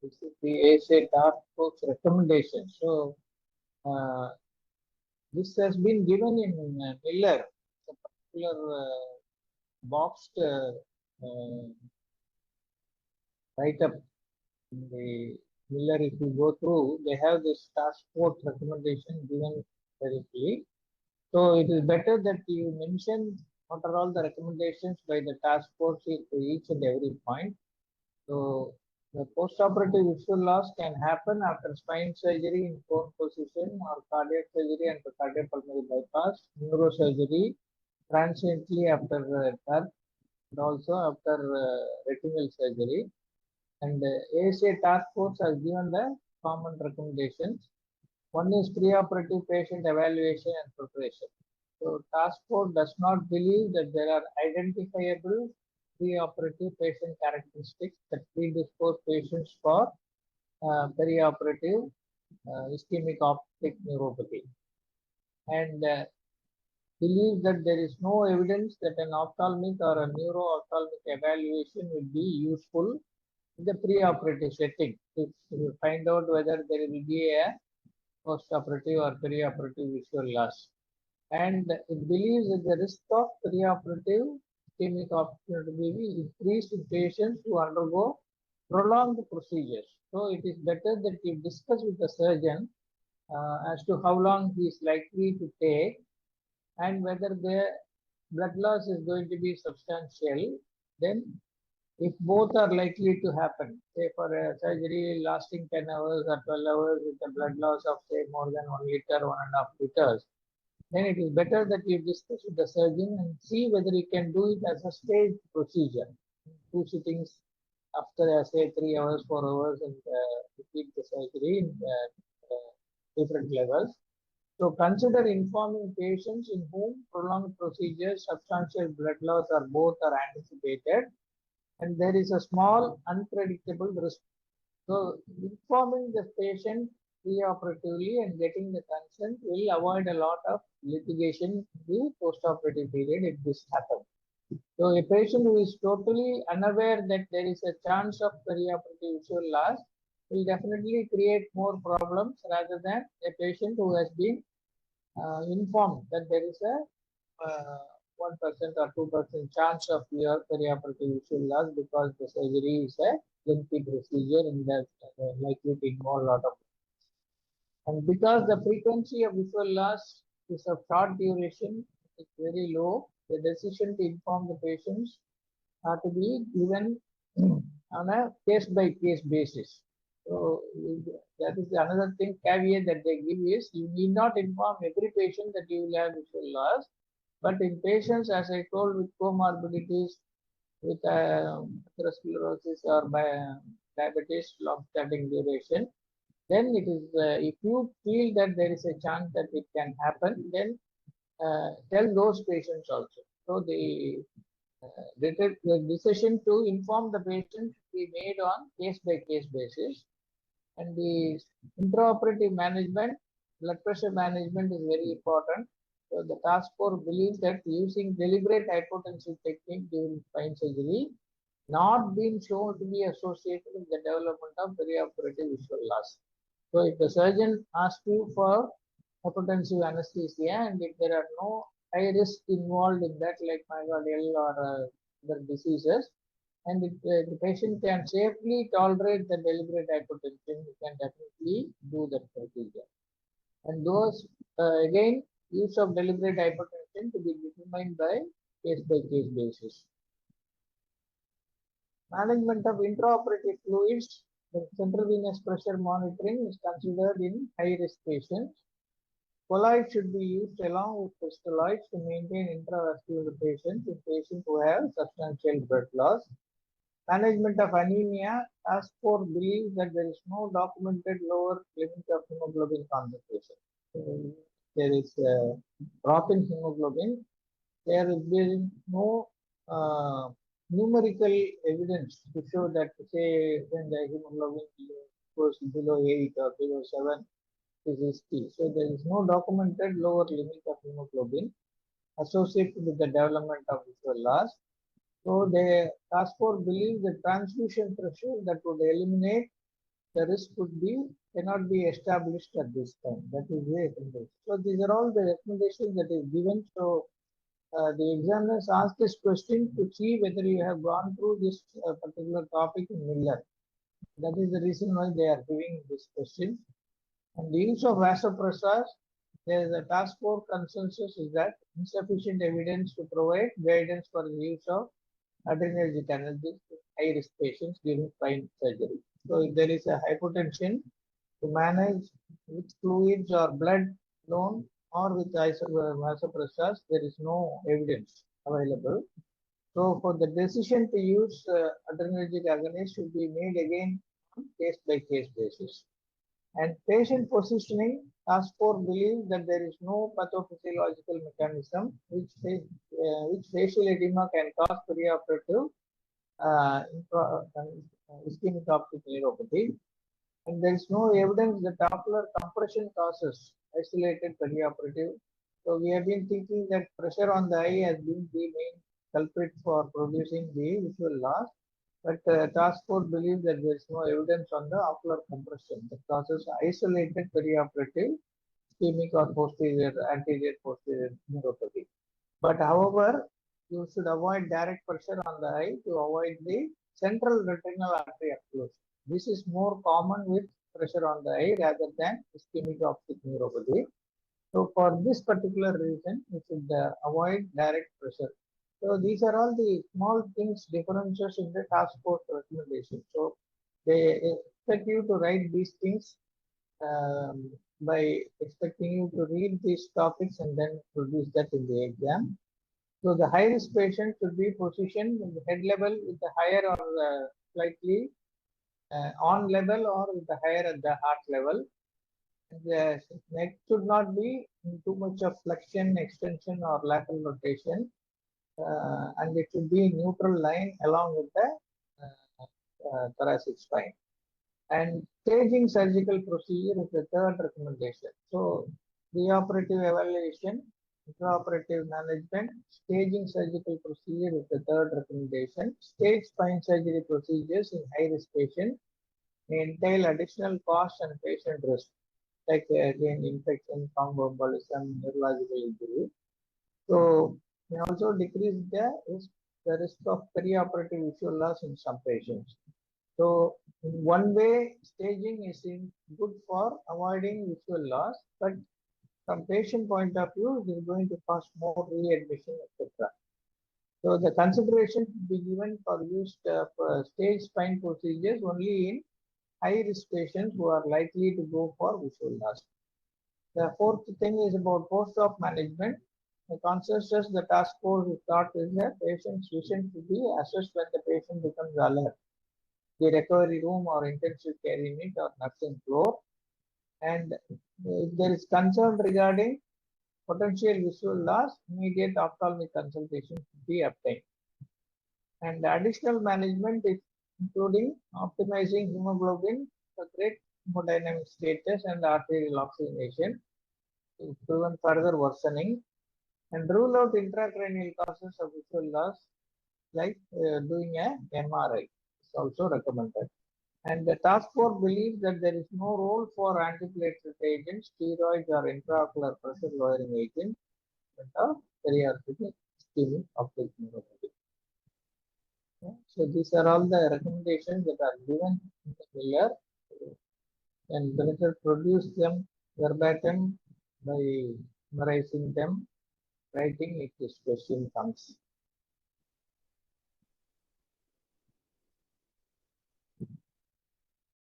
This is the ASA task force recommendation. So this has been given in Miller, a particular boxed write-up in the Miller. If you go through, they have this task force recommendation given directly. So it is better that you mention what are all the recommendations by the task force to each and every point. So the postoperative visual loss can happen after spine surgery in prone position or cardiac surgery and cardiopulmonary bypass, neurosurgery, transiently after birth, and also after retinal surgery. And ASA task force has given the common recommendations. One is preoperative patient evaluation and preparation. So task force does not believe that there are identifiable preoperative patient characteristics that predispose patients for perioperative ischemic optic neuropathy, and believes that there is no evidence that an ophthalmic or a neuro-ophthalmic evaluation will be useful in the preoperative setting to find out whether there will be a postoperative or perioperative visual loss. And it believes that the risk of perioperative ischemic optic neuropathy will be increased in patients who undergo prolonged procedures. So it is better that you discuss with the surgeon as to how long he is likely to take and whether the blood loss is going to be substantial. Then if both are likely to happen, say for a surgery lasting 10 hours or 12 hours with a blood loss of say more than 1 liter, 1.5 liters, then it is better that you discuss with the surgeon and see whether you can do it as a staged procedure. 2 sittings after say 3 hours, 4 hours, and repeat the surgery in different levels. So consider informing patients in whom prolonged procedures, substantial blood loss, or both are anticipated, and there is a small unpredictable risk. So informing the patient preoperatively and getting the consent will avoid a lot of litigation in the postoperative period if this happens. So a patient who is totally unaware that there is a chance of perioperative visual loss will definitely create more problems rather than a patient who has been informed that there is a 1% or 2% chance of your perioperative visual loss because the surgery is a lengthy procedure and that likely to involve a lot of. And because the frequency of visual loss is of short duration, it's very low, the decision to inform the patients are to be given on a case-by-case basis. So that is another thing, caveat that they give is you need not inform every patient that you will have visual loss, but in patients, as I told, with comorbidities, with atherosclerosis or diabetes, long-standing duration, then it is, if you feel that there is a chance that it can happen, then tell those patients also. So the decision to inform the patient should be made on case-by-case basis. And the intraoperative management, blood pressure management is very important. So the task force believes that using deliberate hypotensive technique during spine surgery not been shown to be associated with the development of perioperative visual loss. So if the surgeon asks you for hypotensive anesthesia and if there are no high risk involved in that like myocardial or other diseases, and if the patient can safely tolerate the deliberate hypotension, you can definitely do that procedure. And those, again, use of deliberate hypotension to be determined by case-by-case basis. Management of intraoperative fluids, the central venous pressure monitoring is considered in high-risk patients. Colloids should be used along with crystalloids to maintain intravascular patients in patients who have substantial blood loss. Management of anemia, task force believes that there is no documented lower limit of hemoglobin concentration. So there is a drop in hemoglobin. There is no numerical evidence to show that, say, when the hemoglobin goes below 8 or below 7 is risky. So there is no documented lower limit of hemoglobin associated with the development of visual loss. So the task force believes the transfusion pressure that would eliminate the risk cannot be established at this time. That is the recommendation. So these are all the recommendations that is given. So the examiners ask this question to see whether you have gone through this particular topic in Miller. That is the reason why they are giving this question. And the use of vasopressors, there is a task force consensus is that insufficient evidence to provide guidance for the use of adrenergic analgesics in high-risk patients during spine surgery. So if there is a hypotension, to manage with fluids or blood alone or with vasopressors, there is no evidence available. So for the decision to use adrenergic agonist should be made again on case-by-case basis. And patient positioning, task force believes that there is no pathophysiological mechanism which facial edema can cause perioperative ischemic optic neuropathy. And there is no evidence that ocular compression causes isolated perioperative. So we have been thinking that pressure on the eye has been the main culprit for producing the visual loss. But task force believes that there is no evidence on the ocular compression that causes isolated perioperative ischemic or anterior posterior neuropathy. But however, you should avoid direct pressure on the eye to avoid the central retinal artery occlusion. This is more common with pressure on the eye rather than ischemic optic neuropathy. So for this particular reason, you should avoid direct pressure. So these are all the small things, differences in the task force recommendation. So they expect you to write these things by expecting you to read these topics and then produce that in the exam. So the high risk patient should be positioned in the head level with the higher or slightly on level or with the higher at the heart level. The neck should not be in too much of flexion, extension or lateral rotation. And it should be neutral line along with the thoracic spine. And staging surgical procedure is the third recommendation. So preoperative evaluation, intraoperative management, staging surgical procedure is the third recommendation. Stage spine surgery procedures in high-risk patients may entail additional cost and patient risk, like again infection, thromboembolism, neurological injury. So may also decrease the risk of perioperative visual loss in some patients. So in one way, staging is good for avoiding visual loss, but from patient point of view, it is going to cost more readmission, etc. So the consideration should be given for use for stage spine procedures only in high-risk patients who are likely to go for visual loss. The fourth thing is about post-op management. The consensus the task force is thought is that patient's vision should be assessed when the patient becomes alert. The recovery room or intensive care unit or nursing floor. And if there is concern regarding potential visual loss, immediate ophthalmic consultation should be obtained. And the additional management is including optimizing hemoglobin for great hemodynamic status and arterial oxygenation to prevent further worsening, and rule out intracranial causes of visual loss like doing a MRI is also recommended. And the task force believes that there is no role for antiplatelet agents, steroids, or intraocular pressure lowering agents of perioperative ischemic optic neuropathy. So these are all the recommendations that are given in the Miller, and better produce them verbatim by memorizing them, writing if this question comes.